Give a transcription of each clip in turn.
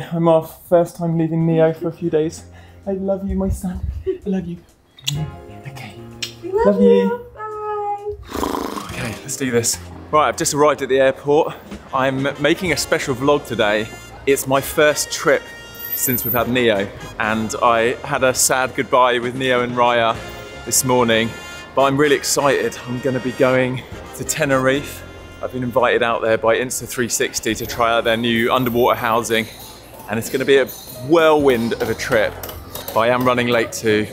I'm off, first time leaving Neo for a few days. I love you, my son. I love you. Okay. Love you. Bye. Okay, let's do this. Right, I've just arrived at the airport. I'm making a special vlog today. It's my first trip since we've had Neo, and I had a sad goodbye with Neo and Raya this morning, but I'm really excited. I'm going to be going to Tenerife. I've been invited out there by Insta360 to try out their new underwater housing, and it's going to be a whirlwind of a trip. But I am running late to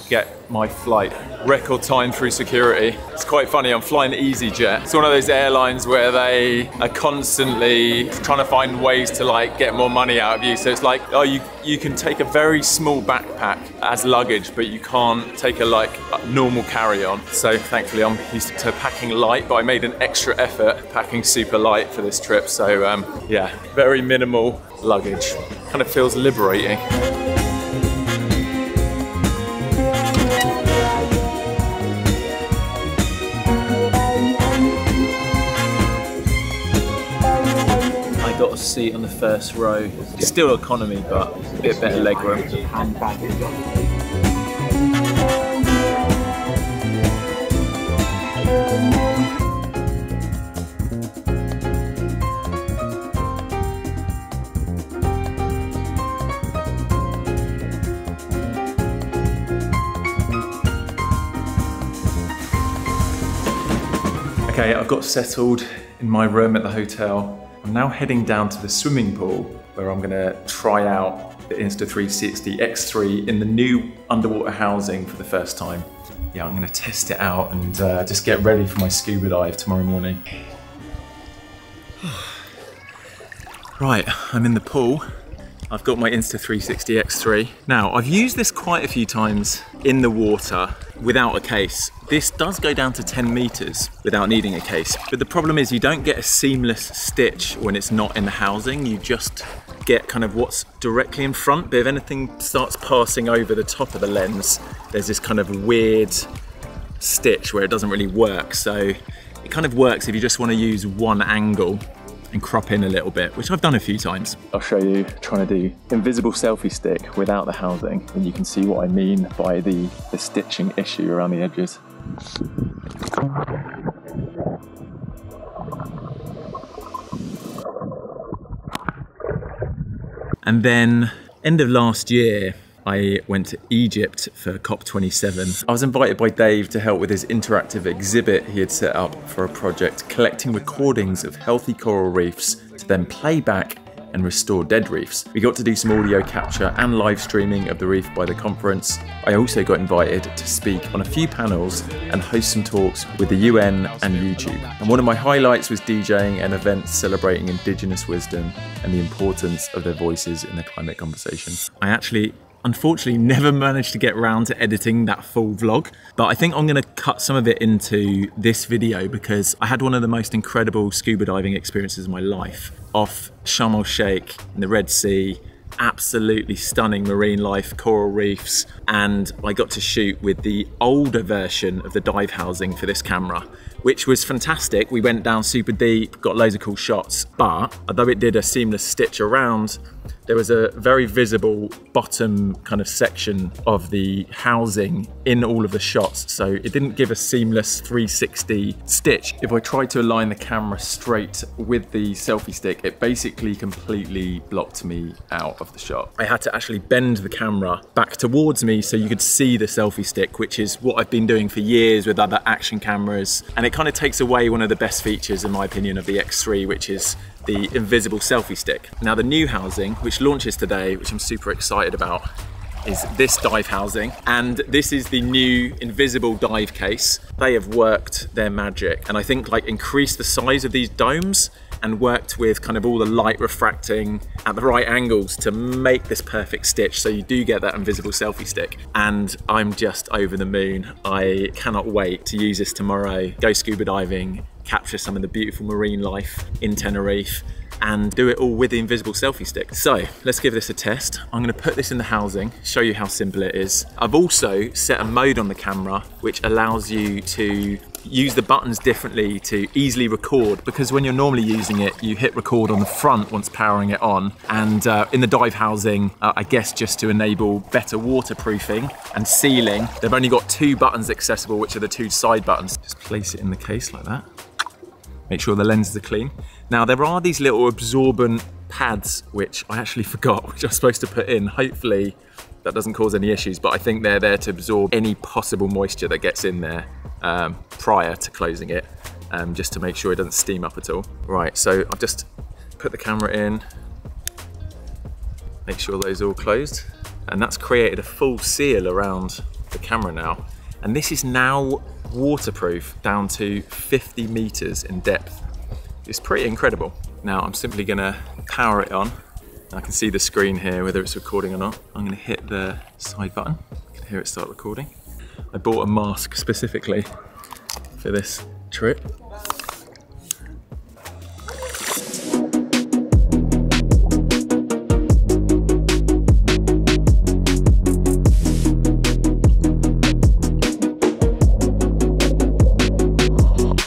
get my flight. Record time through security. It's quite funny, I'm flying EasyJet. It's one of those airlines where they are constantly trying to find ways to like get more money out of you. So it's like, oh, you can take a very small backpack as luggage, but you can't take a normal carry-on. So thankfully I'm used to packing light, but I made an extra effort packing super light for this trip. So yeah, very minimal luggage. Kind of feels liberating. Got a seat on the first row. It's still economy, but a bit better legroom. Okay, I've got settled in my room at the hotel. I'm now heading down to the swimming pool where I'm gonna try out the Insta360 X3 in the new underwater housing for the first time. Yeah, I'm gonna test it out and just get ready for my scuba dive tomorrow morning. Right, I'm in the pool. I've got my Insta360 X3. Now, I've used this quite a few times in the water without a case. This does go down to 10 meters without needing a case. But the problem is you don't get a seamless stitch when it's not in the housing. You just get kind of what's directly in front. But if anything starts passing over the top of the lens, there's this kind of weird stitch where it doesn't really work. So it kind of works if you just want to use one angle and crop in a little bit, which I've done a few times. I'll show you trying to do invisible selfie stick without the housing, and you can see what I mean by the stitching issue around the edges. And then, end of last year, I went to Egypt for COP27. I was invited by Dave to help with his interactive exhibit he had set up for a project collecting recordings of healthy coral reefs to then play back and restore dead reefs. We got to do some audio capture and live streaming of the reef by the conference. I also got invited to speak on a few panels and host some talks with the UN and YouTube. And one of my highlights was DJing an event celebrating Indigenous wisdom and the importance of their voices in the climate conversation. I actually unfortunately never managed to get around to editing that full vlog, but I think I'm going to cut some of it into this video because I had one of the most incredible scuba diving experiences of my life off Sharm el Sheikh in the Red Sea. Absolutely stunning marine life, coral reefs, and I got to shoot with the older version of the dive housing for this camera, which was fantastic. We went down super deep, got loads of cool shots, but although it did a seamless stitch around, there was a very visible bottom kind of section of the housing in all of the shots, so it didn't give a seamless 360 stitch. If I tried to align the camera straight with the selfie stick, it basically completely blocked me out of the shot. I had to actually bend the camera back towards me so you could see the selfie stick, which is what I've been doing for years with other action cameras, and it kind of takes away one of the best features, in my opinion, of the X3, which is the invisible selfie stick. Now the new housing, which launches today, which I'm super excited about, is this dive housing, and this is the new invisible dive case. They have worked their magic, and I think like increased the size of these domes and worked with kind of all the light refracting at the right angles to make this perfect stitch so you do get that invisible selfie stick. And I'm just over the moon. I cannot wait to use this tomorrow, go scuba diving, capture some of the beautiful marine life in Tenerife, and do it all with the invisible selfie stick. So let's give this a test. I'm gonna put this in the housing, show you how simple it is. I've also set a mode on the camera which allows you to use the buttons differently to easily record, because when you're normally using it, you hit record on the front once powering it on. And in the dive housing, I guess just to enable better waterproofing and sealing, they've only got 2 buttons accessible, which are the 2 side buttons. Just place it in the case like that. Make sure the lenses are clean. Now there are these little absorbent pads, which I actually forgot, which I'm supposed to put in. Hopefully that doesn't cause any issues, but I think they're there to absorb any possible moisture that gets in there prior to closing it, just to make sure it doesn't steam up at all. Right, so I've just put the camera in, make sure those are all closed, and that's created a full seal around the camera now. And this is now waterproof down to 50 meters in depth. It's pretty incredible. Now I'm simply gonna power it on. I can see the screen here, whether it's recording or not. I'm gonna hit the side button. You can hear it start recording. I bought a mask specifically for this trip.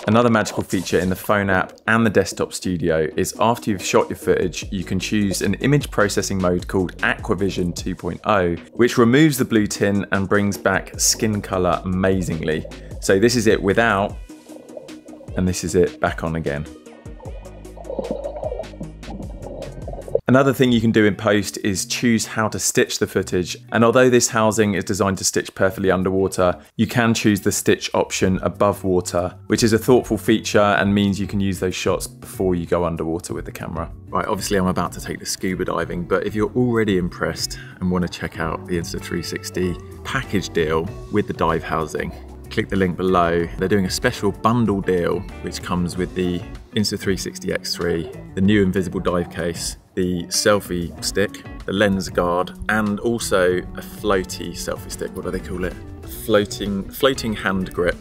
Another magical feature in the phone app and the desktop studio is after you've shot your footage, you can choose an image processing mode called Aquavision 2.0, which removes the blue tint and brings back skin color amazingly. So this is it without, and this is it back on again. Another thing you can do in post is choose how to stitch the footage. And although this housing is designed to stitch perfectly underwater, you can choose the stitch option above water, which is a thoughtful feature and means you can use those shots before you go underwater with the camera. Right, obviously I'm about to take the scuba diving, but if you're already impressed and want to check out the Insta360 package deal with the dive housing, click the link below. They're doing a special bundle deal, which comes with the Insta360 X3, the new invisible dive case, the selfie stick, the lens guard, and also a floaty selfie stick. What do they call it? Floating hand grip.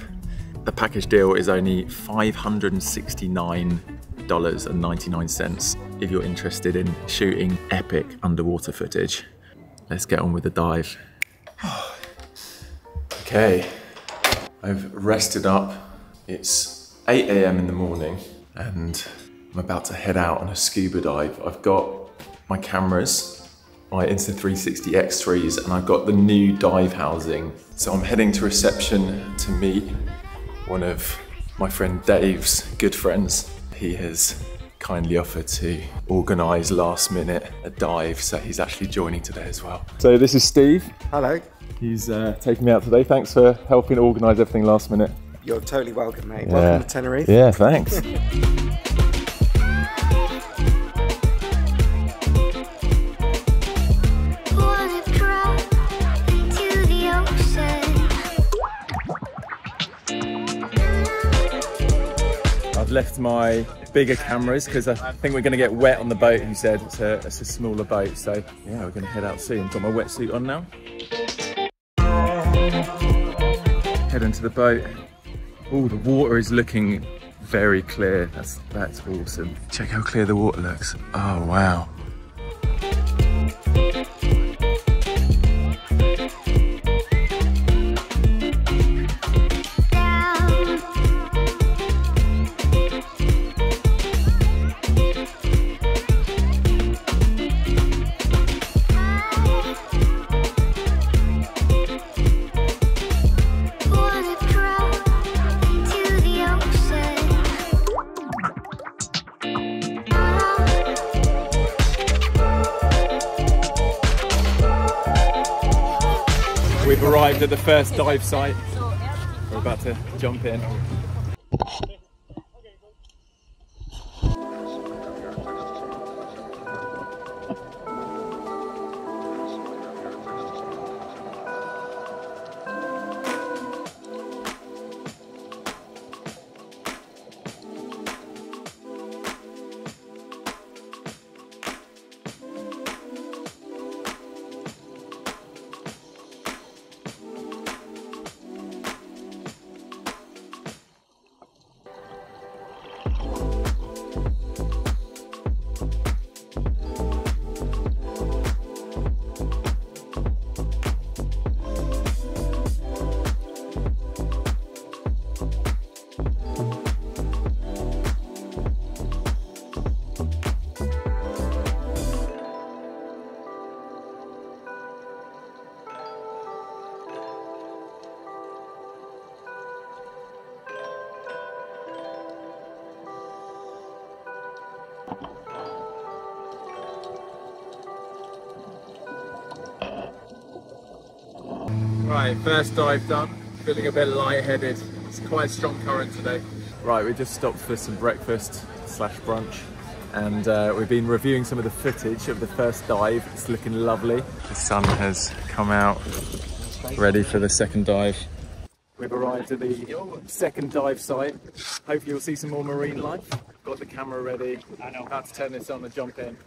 The package deal is only $569.99 if you're interested in shooting epic underwater footage. Let's get on with the dive. Okay, I've rested up. It's 8 AM in the morning and I'm about to head out on a scuba dive. I've got my cameras, my Insta360 X3s, and I've got the new dive housing. So I'm heading to reception to meet one of my friend Dave's good friends. He has kindly offered to organise last minute a dive, so he's actually joining today as well. So this is Steve. Hello. He's taking me out today. Thanks for helping organise everything last minute. You're totally welcome, mate. Yeah. Welcome to Tenerife. Yeah, thanks. I've left my bigger cameras because I think we're going to get wet on the boat. He said it's a smaller boat, so yeah, we're going to head out soon. Got my wetsuit on now. Head into the boat. Oh, the water is looking very clear. That's awesome. Check how clear the water looks. Oh wow. We've arrived at the first dive site. We're about to jump in. Right, first dive done. Feeling a bit lightheaded. It's quite a strong current today. Right, we just stopped for some breakfast / brunch, and we've been reviewing some of the footage of the first dive. It's looking lovely. The sun has come out, ready for the second dive. We've arrived at the second dive site. Hopefully you'll see some more marine life. Got the camera ready. About to turn this on and jump in.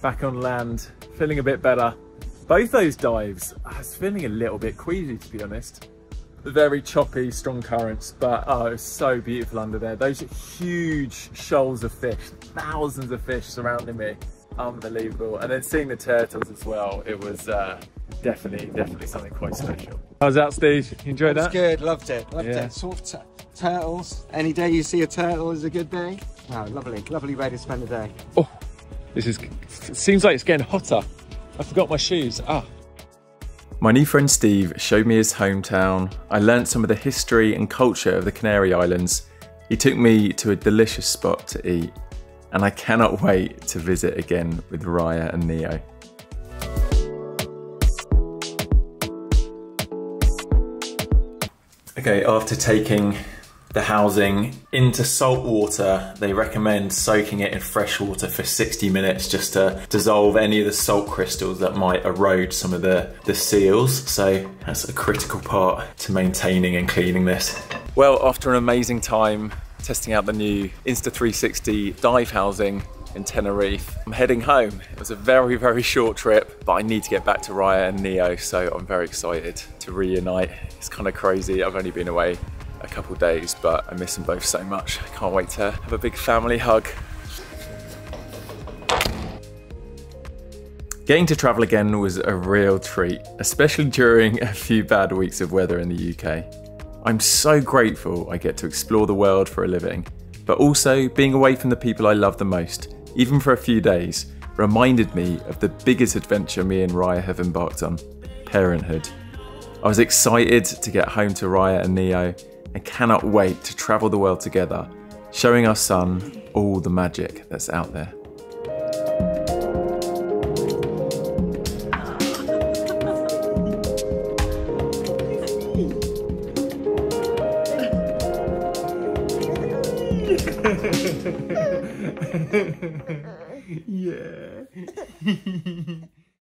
Back on land, feeling a bit better. Both those dives, I was feeling a little bit queasy, to be honest. Very choppy, strong currents, but oh, it was so beautiful under there. Those are huge shoals of fish, thousands of fish surrounding me. Unbelievable. And then seeing the turtles as well, it was definitely something quite special. How's that, Steve? You enjoyed that? It was good, loved it. Loved it. Sort of turtles. Any day you see a turtle is a good day. Wow, lovely way to spend the day. Oh, it seems like it's getting hotter. I forgot my shoes. My new friend Steve showed me his hometown. I learnt some of the history and culture of the Canary Islands. He took me to a delicious spot to eat, and I cannot wait to visit again with Raya and Neo. Okay, after taking the housing into salt water, they recommend soaking it in fresh water for 60 minutes just to dissolve any of the salt crystals that might erode some of the seals. So that's a critical part to maintaining and cleaning this. Well, after an amazing time testing out the new Insta360 dive housing in Tenerife, I'm heading home. It was a very short trip, but I need to get back to Raya and Neo, so I'm very excited to reunite. It's kind of crazy. I've only been away a couple days, but I miss them both so much. I can't wait to have a big family hug. Getting to travel again was a real treat, especially during a few bad weeks of weather in the UK. I'm so grateful I get to explore the world for a living, but also being away from the people I love the most, even for a few days, reminded me of the biggest adventure me and Raya have embarked on, parenthood. I was excited to get home to Raya and Neo, and cannot wait to travel the world together, showing our son all the magic that's out there. Yeah.